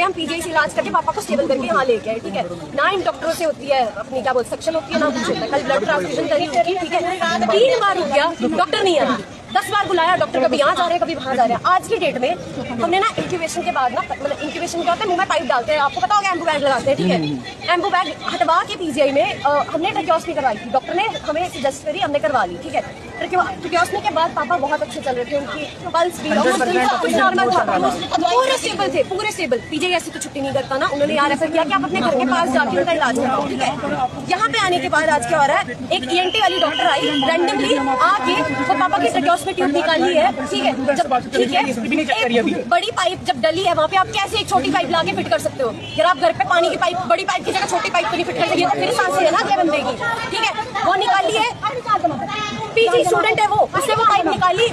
करते हम पीजीआई से इलाज करके पापा को स्टेबल करके यहाँ लेके आए, ठीक है। ना इन डॉक्टरों से होती है अपनी क्या बोल सक्शन होती है ना कुछ होता है। कल ब्लड ट्रांसफ्यूजन करी उनकी, ठीक है, 3 बार हो गया, डॉक्टर नहीं आया। 10 बार बुलाया डॉक्टर, कभी यहाँ जा रहे हैं कभी वहाँ जा रहे हैं। आज की डेट में हमने ना इंक्यूबेशन के बाद ना, मतलब इंक्यूबेशन क्या होता है, मुंह में पाइप डालते हैं, आपको पता होगा, एम्बू बैग लगाते हैं, ठीक है। एम्बू बैग हटवा के पीजीआई में हमने ट्रैकियोस्टमी करवाई थी, डॉक्टर ने हमें सजेस्ट करी, हमने करवा ली, ठीक है। ट्रैकियोस्टमी के बाद पापा बहुत अच्छे चल रहे थे, उनकी पल्स भी नॉर्मल था, पूरे स्टेबल थे, पूरे स्टेबल। पीजीआई ऐसी तो छुट्टी नहीं करता ना, उन्होंने यहाँ रेफर किया कि आप अपने घर के पास जाके उनका इलाज कराओ, ठीक है। यहाँ पे आने के बाद आज क्या हो रहा है, एक ईएनटी वाली डॉक्टर आई रैंडमली आके और पापा की ट्रैकियोस्टमी ट्यूब निकाली है, ठीक है। जब ठीक है, बड़ी पाइप जब डली है वहाँ पे आप कैसे एक छोटी पाइप लाके फिट कर सकते हो? अगर आप घर पे पानी की पाइप, बड़ी पाइप की जगह छोटी पाइप तो नहीं फिट कर सकते, तो फिर सांसें है ना क्या बंदे की, ठीक है। वो निकाली है, पीजी स्टूडेंट है वो, उसने वो पाइप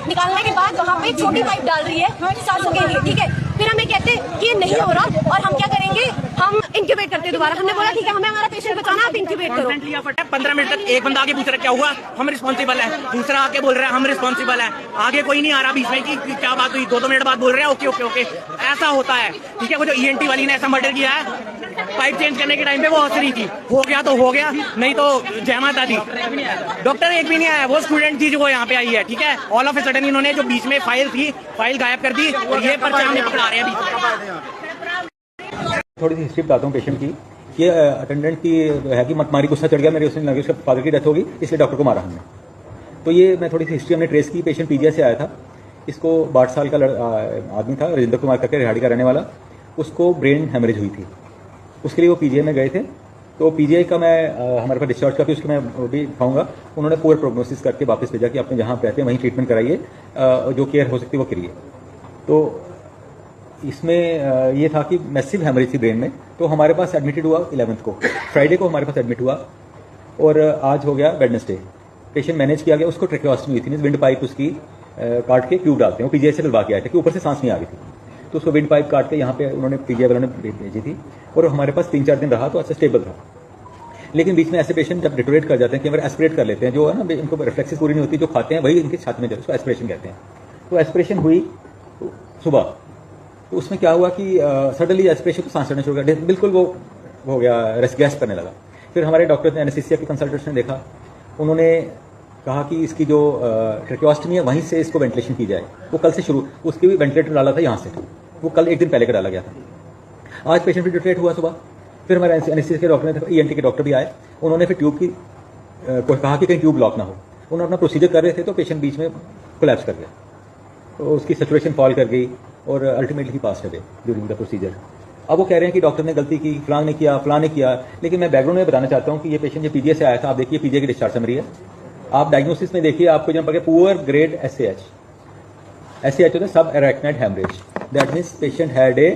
निकालने के बाद वहाँ पे एक छोटी पाइप डाल रही है सांसों के लिए, ठीक है। फिर हमें कहते हैं कि ये नहीं हो रहा और हम क्या करेंगे, हम इंक्यूबेट करते दोबारा। हमने बोला ठीक है, हमें हमारा पेशेंट बचाना, आप इंक्यूबेट करो। 15 मिनट तक एक बंदा आगे पूछ रहा क्या हुआ, हम रिस्पॉन्सिबल है, दूसरा आके बोल रहा है हम रिस्पॉन्सिबल है, आगे कोई नहीं आ रहा बीच में कि क्या बात हुई, 2 मिनट बाद बोल रहे हैं ओके ओके ओके। ऐसा होता है, ठीक है। वो जो ईएनटी वाली ने ऐसा मर्डर किया है, पाइप चेंज करने के टाइम पे वो हंस रही थी, हो गया तो हो गया, नहीं तो जय माता दी। डॉक्टर एक भी नहीं आया, वो स्टूडेंट थी जो वो यहाँ पे आई है, ठीक है। ऑल ऑफ ए सडन इन्होंने जो बीच में फाइल थी, फाइल गायब कर दी और ये पर्चा हमने पकड़ा रहे हैं। थोड़ी सी हिस्ट्री बताता हूँ पेशेंट की। ये अटेंडेंट की है कि मत मारी, गुस्सा चढ़ गया मेरे, उसने लगे उसके फादर की डेथ होगी इसलिए डॉक्टर को मारा हमने। तो ये मैं थोड़ी सी हिस्ट्री हमने ट्रेस की। पेशेंट पीजीआई से आया था, इसको 62 साल का आदमी था, राजेंद्र कुमार करके रिहाड़ी का रहने वाला। उसको ब्रेन हेमरेज हुई थी, उसके लिए वो पीजीआई में गए थे। तो पीजीआई का मैं हमारे पास डिस्चार्ज करके उसको मैं भी दिखाऊंगा। उन्होंने पुअर प्रोग्नोसिस करके वापस भेजा कि आपने जहाँ रहते हैं वहीं ट्रीटमेंट कराइए, जो केयर हो सकती है वो करिए। तो इसमें ये था कि मैसिव हेमरेज थी ब्रेन में। तो हमारे पास एडमिटेड हुआ 11th को, फ्राइडे को हमारे पास एडमिट हुआ और आज हो गया वेडनेसडे। पेशेंट मैनेज किया गया, उसको ट्रैकियोस्टमी हुई थी, मींस विंड पाइप उसकी काट के ट्यूब डालते हैं, वो पीजीआई से डलवा के आए थे कि ऊपर से सांस नहीं आ रही थी। तो उसको विंड पाइप काट के यहाँ पे उन्होंने पीजीआई वालों ने भेजी थी और हमारे पास 3-4 दिन रहा तो अच्छा स्टेबल था। लेकिन बीच में ऐसे पेशेंट जब डिटोरेट कर जाते हैं कि अगर एस्पिरेट कर लेते हैं, जो है ना इनको रिफ्लेक्सेस पूरी नहीं होती, जो खाते हैं वही इनके छाती में जाए, उसको एस्पिरेशन कहते हैं। तो एस्पिरेशन हुई सुबह, तो उसमें क्या हुआ कि सडनली एस्पिरेशन तो सांस चढ़ना शुरू कर, बिल्कुल वो हो गया, गैस करने लगा। फिर हमारे डॉक्टर ने, एनेस्थीसिया के कंसल्टेंट ने देखा, उन्होंने कहा कि इसकी जो ट्रैकियोस्टमी है वहीं से इसको वेंटिलेशन की जाए। वो कल से शुरू, उसके भी वेंटिलेटर डाला था यहाँ से, वो कल 1 दिन पहले का डाला गया था। आज पेशेंट भी डिटोरेट हुआ सुबह। फिर हमारे एनेस्थीसिया के डॉक्टर ने, ईएनटी के डॉक्टर भी आए, उन्होंने फिर ट्यूब की कहा कि कहीं ट्यूब ब्लॉक ना हो। उन्होंने अपना प्रोसीजर कर रहे थे तो पेशेंट बीच में कोलैप्स कर गया, तो उसकी सैचुरेशन फॉल कर गई और ultimately pass away during the procedure. अब वो कह रहे हैं कि डॉक्टर ने गलती की, फलां ने किया, फलां ने किया। लेकिन मैं बैकग्राउंड में बताना चाहता हूँ कि ये पेशेंट जो पीजीआई से आया था, आप देखिए पीजीआई की डिस्चार्ज समरी है, आप डायग्नोसिस में देखिए, आपको जब पकड़े पुअर ग्रेड एसएएच होता है, subarachnoid haemorrhage, that means patient had a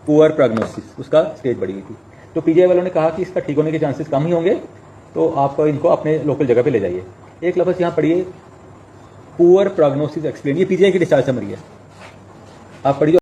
poor prognosis, उसका स्टेज बढ़ी हुई थी। तो पीजीआई वालों ने कहा कि इसका ठीक होने के चांसेस कम ही होंगे, तो आप इनको अपने लोकल जगह पे ले जाइए। एक लफ्ज़ यहाँ पढ़िए, पुअर प्रोग्नोसिस एक्सप्लेन, ये पीजीआई की डिस्चार्ज समरी है, आप पढ़िए।